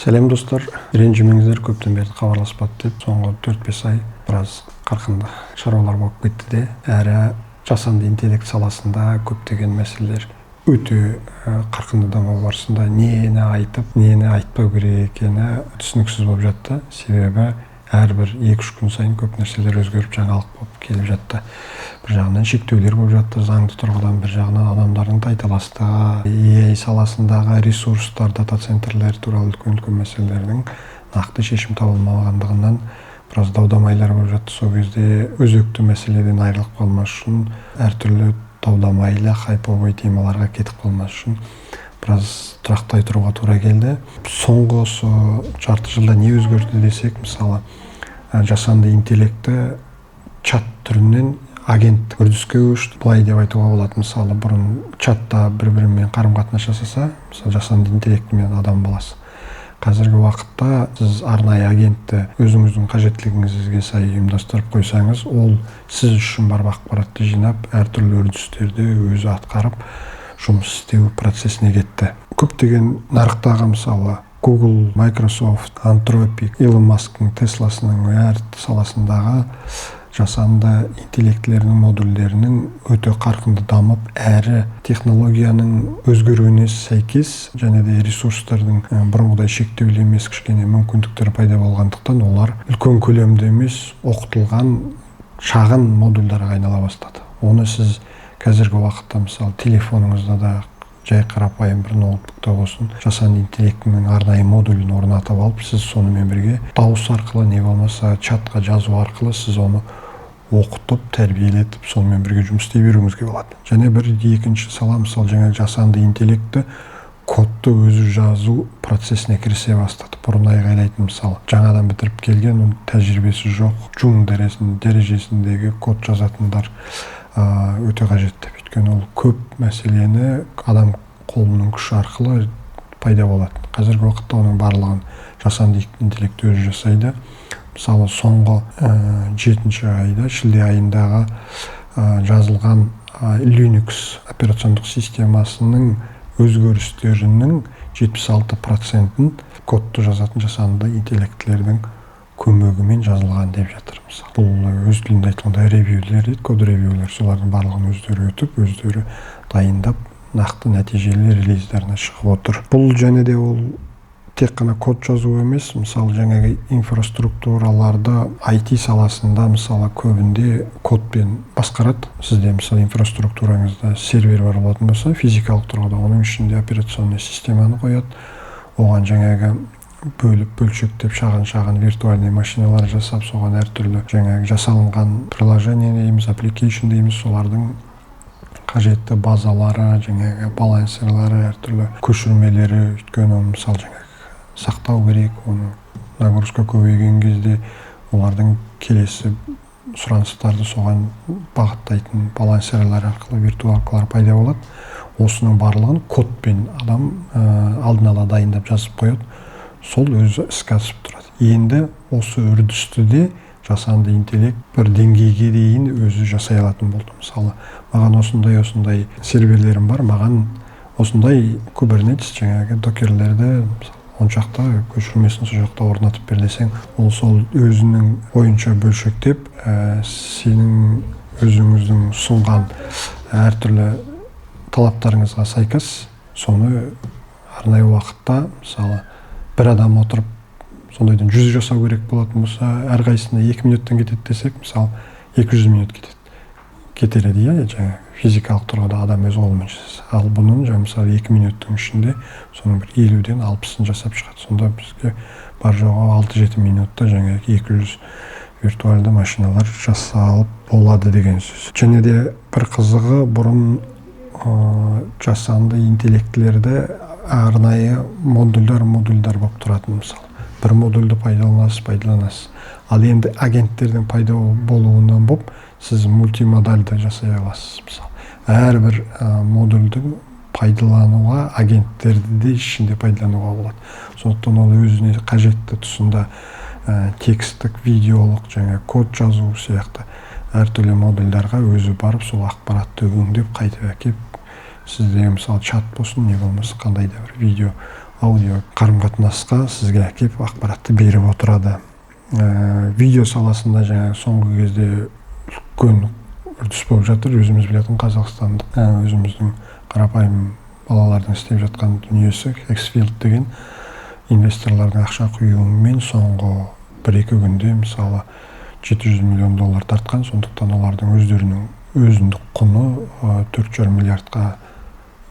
Сәлем достар, ренжімеңіздер, көптен бері хабарласпады деп, соңғы 4-5 ай біраз қарқынды шаруалар болып кетті де, әрі жасанды интеллект саласында көптеген мәселелер өте қарқынды даму барысында нені айтып, нені айтпау керек екені түсініксіз болып жатты. Себебі әрбір 2-3 күн сайын көп нәрселер өзгеріп, жаңалық болып келіп жатты. Bir жағынан шектеулер болып жатты, заңды тұрғыдан, бір жағынан адамдардың тайталастығы, AI саласындағы ресурстар, дата центрлер туралы үлкен мәселелердің нақты шешім табылмағандығынан біраз дау-дамайлар болып жатты. Сол кезде өзекті мәселеден айырылып қалмас үшін, әртүрлі дау-дамайлы хайповый темаларға кетіп қалмас үшін біраз тұрақтай тұруға тура келді. Соңғы жарты жылда не өзгерді десек, мысалы, жасанды интеллекті чат түрінен агенттік үрдіске көшті. Былай деп айтуға болады, мысалы, бұрын чатта бір-бірімен қарым-қатынас жасаса, мысалы, жасанды интеллектімен адам баласы. Қазіргі уақытта сіз арнайы агентті өзіңіздің қажеттілігіңізге сай ұйымдастырып қойсаңыз, ол сіз үшін бар ақпаратты жинап, әртүрлі үрдістерді өзі атқарып, жұмыс істеу процесіне кетті. Көптеген нарықтағы, мысалы, Google, Microsoft, Anthropic, Elon Musk'ның Tesla'сының әр саласындағы жасанды интеллектілерінің модульдерінің өте қарқынды дамып, әрі технологияның өзгеруіне сәйкес және де ресурстардың бұрынғыдай шектеулі емес кішкене мүмкіндіктері пайда болғандықтан олар үлкен көлемде емес, оқытылған шағын модульдарға айнала бастады. Оны сіз қазіргі уақытта, мысалы, телефоныңызда да жай қарапайым бір ноутбукта болсын, жасанды интеллектінің арнайы модулін орнатып алып, сіз сонымен бірге дауыс арқылы, не болмаса чатқа жазу арқылы сіз оны оқытып, тәрбиелетіп, сонымен бірге жұмыс істей беруіңізге болады. Және бір екінші сала, мысалы, жаңа жасанды интеллекті кодты өзі жазу процесіне кірісе бастады. Бұрын айғайлайтын, мысалы, жаңадан бітіріп келген, тәжірибесі жоқ, жун дәрежесіндегі код жазатындар өте қажет деп. Өйткені ол көп мәселені адам қолының күші арқылы пайда болады. Қазіргі уақытта оның барлығын жасанды интеллект өзі жасайды. Мысалы, соңғы 7 айда, шілде айындағы жазылған Linux операциондық системасының өзгерістерінің 76%-ін кодты жазатын жасанды интеллектілердің көмегімен жазылған деп жатыр. Бұл өз тілінде айтқанда ревьюлер дейді, код ревьюлер, солардың барлығын өздері өтіп, өздері дайындап, нақты нәтижелі релиздеріне шығып отыр. Бұл және де ол тек қана код жазу емес, мысалы, жаңағы инфраструктураларды IT саласында, мысалы, көбінде кодпен басқарады. Сізде, мысалы, инфраструктураңызда сервер бар болатын болса, физикалық тұрғыда оның ішінде операционный системаны қояды. Оған жаңағы бөлшектеп шағын виртуальный машиналар жасап, соған әртүрлі жаңағы жасалынған приложение дейміз, application дейміз, солардың қажетті базалары, жаңағы балансерлары, әртүрлі көшірмелері, өйткені мысалы жаңағы сақтау керек, оны нагрузка көбейген кезде олардың келесі сұраныстарды соған бағыттайтын балансерлер арқылы виртуалкалар пайда болады. Осының барлығын кодпен адам алдын ала дайындап жазып қояды. Сол өзі іске асып тұрады. Енді осы үрдісті де жасанды интеллект бір деңгейге дейін өзі жасай алатын болды. Мысалы, маған осындай серверлерім бар, маған осындай Kubernetes жаңағы докерлерді оншақта көшірмесін сол жақта орнатып бер десең, ол сол өзінің бойынша бөлшектеп, сенің өзіңіздің ұсынған әртүрлі талаптарыңызға сайкас, соны арнайы уақытта, мысалы, бір адам отырып, сондайдан 100 жасау керек болатын болса, әрқайсысына 2 минуттан кетеді десек, мысалы, 200 минут кетеді, жаңа физикалық тұрғыда адам өз қолымен жасаса. Ал бұның мысалы 2 минуттың ішінде соның бір 50-ден 60-ын жасап шығады. Сонда бізге бар жоғы 6-7 минутта жаңа 200 виртуальды машиналар жасалып болады деген сөз. Және де бір қызығы, бұрын жасанды интеллектілерді арнайы модульдар болып тұратын, мысалы. Бір модульді пайдаланасыз. Ал енді агенттердің пайда болуынан болып, сіз мультимодальды жасай аласыз, мысалы. Әрбір модульдің пайдалануға, агенттерді де ішінде пайдалануға болады. Сондықтан ол өзіне қажетті тұсында текстік, видеолық, жаңа код жазу сияқты әртүрлі модульдарға өзі барып, сол ақпаратты өңдеп, қайтып әкеп, сізде мысалы чат болсын, не болмаса қандай да бір видео аудио қарым-қатынасқа сізге әкеп ақпаратты беріп отырады. Видео саласында жаңағы соңғы кезде үлкен үрдіс болып жатыр. Өзіміз білетін қазақстандық өзіміздің қарапайым балалардың істеп жатқан дүниесі Xfield деген инвесторлардың ақша құюымен соңғы 1-2 күнде мысалы $700 миллион тартқан. Сондықтан олардың өздерінің өзіндік құны 4,5 миллиардқа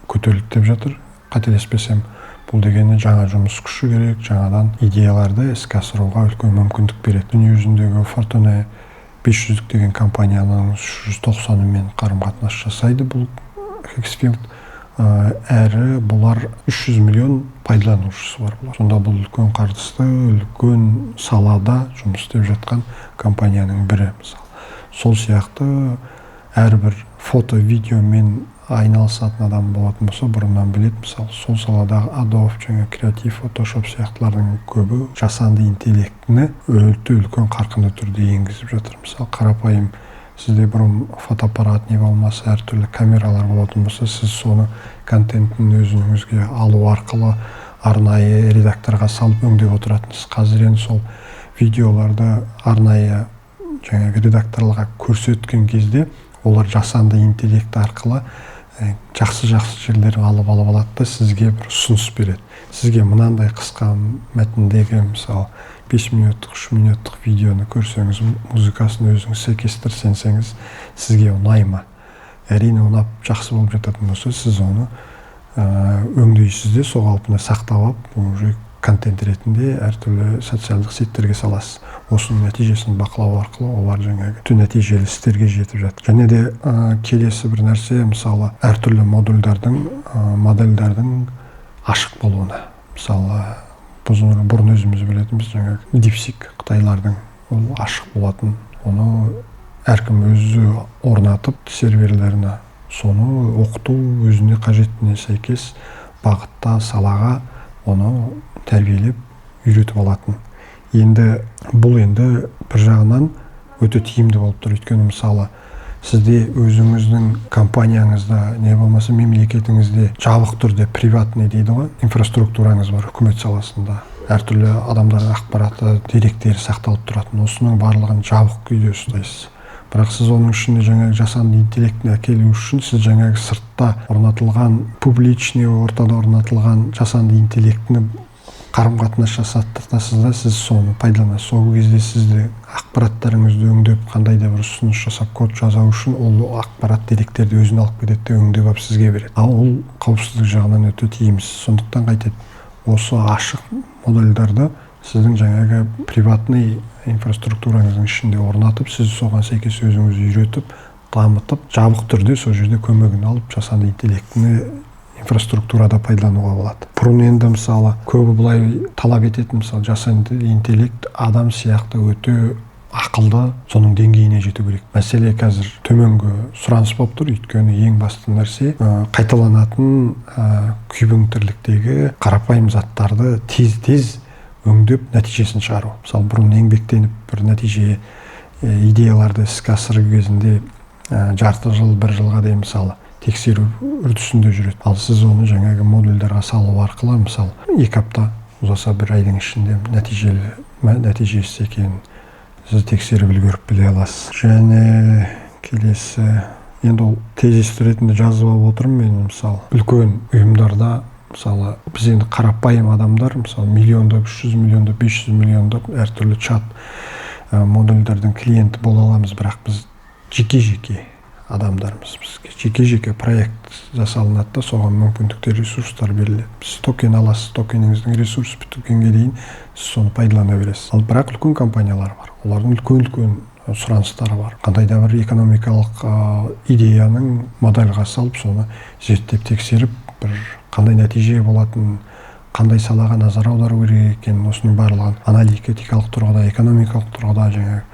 көтерілді деп жатыр. Қателеспесем, бұл дегені жаңа жұмыс күші керек, жаңадан идеяларды іске асыруға үлкен мүмкіндік береді. Дүние жүзіндегі Fortune 500 деген компанияның 390-мен қарым-қатынас жасайды бұл Xfield. Әрі бұлар 300 миллион пайдаланушысы бар. Сонда бұл үлкен қаржысты, үлкен салада жұмыс істеп жатқан компанияның бірі. Мысалы, сол сияқты әрбір фото, видеомен айналысатын адам болатын болса, бұрыннан біледі. Мысалы, сол саладағы Adobe, жаңа Creative, Photoshop сияқтылардың көбі жасанды интеллектіні өте үлкен қарқынды түрде енгізіп жатыр. Мысалы, қарапайым сізде бұрын фотоаппарат не болмаса әртүрлі камералар болатын болса, сіз соны контентін өзіңізге алу арқылы арнайы редакторға салып өңдеп отыратынсыз. Қазір енді сол видеоларды арнайы жаңағы редакторларға көрсеткен кезде олар жасанды интеллект арқылы жақсы жерлерін алып алады да сізге бір ұсыныс береді. Сізге мынандай қысқа мәтіндегі мысалы 5 минуттық, 3 минуттық видеоны көрсеңіз, музыкасын өзіңіз сәйкестірсеңіз, сізге ұнай ма? Әрине ұнап жақсы болып жататын болса, сіз оны өңдейсіз де сол қалпына сақтап алып, уже контент ретінде әртүрлі социалдық сеттерге саласыз. Осының нәтижесін бақылау арқылы олар жаңағы нәтижелі істерге жетіп жатыр. Және де келесі бір нәрсе, мысалы әртүрлі модельдердің ашық болуына. Мысалы бұрын өзіміз білетінбіз жаңағы DeepSeek қытайлардың ол ашық болатын. Оны әркім өзі орнатып серверлеріне соны оқыту өзіне қажеттіне сәйкес бағытта салаға оны тәрбиелеп үйретіп алатын. Бұл бір жағынан өте тиімді болып тұр. Өйткені мысалы сізде өзіңіздің компанияңызда не болмаса мемлекетіңізде жабық түрде приватный дейді ғой, инфраструктураңыз бар үкімет саласында. Әртүрлі адамдардың ақпараты, деректері сақталып тұратын. Осының барлығын жабық күйде ұстайсыз. Бірақ сіз оның ішінде жаңағы жасанды интеллектіні әкелу үшін сіз жаңағы сыртта орнатылған, публичный ортада орнатылған жасанды интеллектіні қарым-қатынас жасаттырасыз да сіз соны пайдаланасыз. Сол кезде сізді ақпараттарыңызды өңдеп, қандай да бір ұсыныс жасап код жазу үшін ол ақпарат деректерді өзіне алып кетеді де өңдеп алып сізге береді. Ал ол қауіпсіздік жағынан өте тиімсіз. Сондықтан қайтеді, осы ашық модельдерді сіздің жаңағы приватный инфраструктураңыздың ішінде орнатып, сіз соған сәйкес өзіңізді үйретіп, дамытып, жабық түрде сол жерде көмегін алып, жасанды интеллектіні инфраструктурада пайдалануға болады. Бұрын енді мысалы көбі былай талап ететін, мысалы жасанды интеллект адам сияқты өте ақылды, соның деңгейіне жету керек. Мәселе қазір төменгі сұраныс болып тұр, өйткені ең басты нәрсе қайталанатын күйбең тірліктегі қарапайым заттарды тез өңдеп нәтижесін шығару. Мысалы бұрын еңбектеніп бір нәтиже идеяларды іске асыру кезінде жарты жыл, 1 жылға дейін мысалы тексеру үрдісінде жүреді. Ал сіз оны жаңағы модульдарға салу арқылы мысалы 2 апта ұзаса 1 айдың ішінде нәтижесі екенін сіз тексеріп үлгеріп біле аласыз. Және келесі, енді ол тезис ретінде жазып алып отырмын мен. Мысалы үлкен ұйымдарда, мысалы біз енді қарапайым адамдар, мысалы миллиондап, 300 миллиондап, 500 миллиондап әртүрлі чат модульдердің клиенті бола аламыз, бірақ біз жеке-жеке адамдармыз. Бізге жеке-жеке проект жасалынады да соған мүмкіндіктер, ресурстар беріледі. Сіз токен аласыз, токеніңіздің ресурсы біткенге дейін сіз соны пайдалана бересіз. Ал бірақ үлкен компаниялар бар. Олардың үлкен сұраныстары бар. Қандай да бір экономикалық идеяның модельға салып, соны зерттеп тексеріп, бір қандай нәтиже болатын, қандай салаға назар аудару керек екенін, осының барлығын аналитикалық тұрғыда, экономикалық тұрғыда,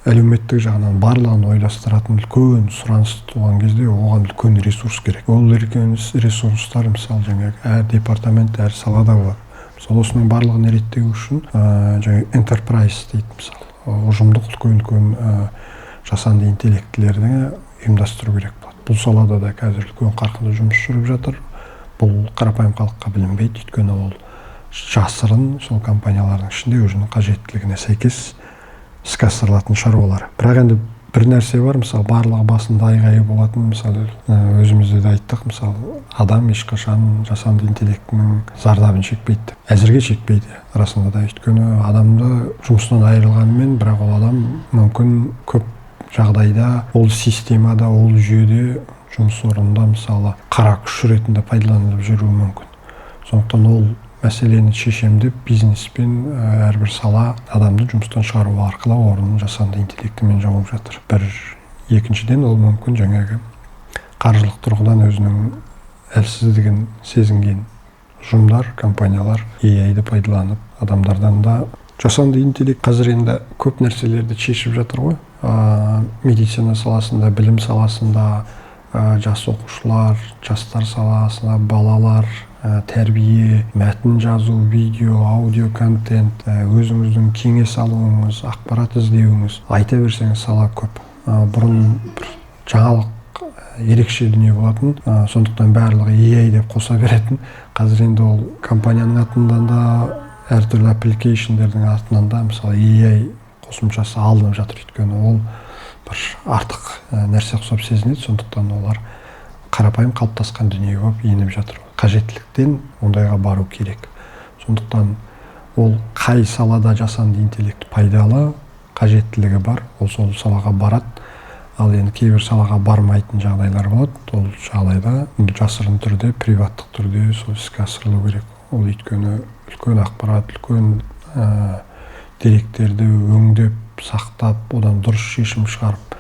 әлеуметтік жағынан барлығын ойластыратын үлкен сұраныс туған кезде оған үлкен ресурс керек. Ол үлкен ресурстар мысалы әр департамент, әр салада болады. Мысалы осының барлығын реттеу үшін enterprise дейді, мысалы ұжымдық үлкен жасанды интеллектілерді ұйымдастыру керек болады. Бұл салада да қазір үлкен қарқынды жұмыс жүріп жатыр. Бұл қарапайым халыққа білінбейді, өйткені ол жасырын сол компаниялардың ішінде өзінің қажеттілігіне сәйкес іске асырылатын шаруалар. Бірақ енді бір нәрсе бар, мысалы барлығы басында айғайы болатын, мысалы өзімізде де айттық, мысалы адам ешқашан жасанды интеллектінің зардабын шекпейді. Әзірге шекпейді, расында да. Өйткені адамды жұмыстан айырылғанымен, бірақ ол адам мүмкін көп жағдайда ол системада, ол жүйеде, жұмыс орнында мысалы қара күш ретінде пайдаланылып жүруі мүмкін. Сондықтан ол мәселені шешем деп бизнеспен әрбір сала адамды жұмыстан шығару арқылы орнын жасанды интеллектімен жауып жатыр. Екіншіден ол мүмкін жаңағы қаржылық тұрғыдан өзінің әлсіздігін сезінген ұжымдар, компаниялар AI-ді пайдаланып, адамдардан да жасанды интеллект қазір енді көп нәрселерді шешіп жатыр ғой. Медицина саласында, білім саласында, жас оқушылар, жастар саласында, балалар, тәрбие, мәтін жазу, видео, аудио контент, өзіңіздің кеңес алуыңыз, ақпарат іздеуіңіз, айта берсеңіз сала көп. Бұрын бір жаңалық ерекше дүние болатын, сондықтан барлығы AI деп қоса беретін. Қазір енді ол компанияның атынан да, әртүрлі аппликейшндердің атынан да мысалы AI қосымшасы алынып жатыр. Өйткені ол бір артық нәрсе ұқсап сезінеді, сондықтан олар қарапайым қалыптасқан дүние болып еніп жатыр. Қажеттіліктен ондайға бару керек. Сондықтан ол қай салада жасанды интеллект пайдалы, қажеттілігі бар, ол сол салаға барады. Ал енді кейбір салаға бармайтын жағдайлар болады. Ол жағдайда жасырын түрде, приваттық түрде сол іске асырылу керек. Ол өйткені үлкен ақпарат, үлкен деректерді өңдеп, сақтап, одан дұрыс шешім шығарып,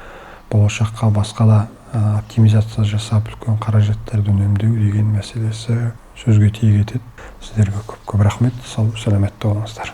болашаққа басқа да оптимизация жасап, үлкен қаражаттарды үнемдеу деген мәселесі сөзге тиек етеді. Сіздерге көп рахмет. Сау, сәлеметті болыңыздар.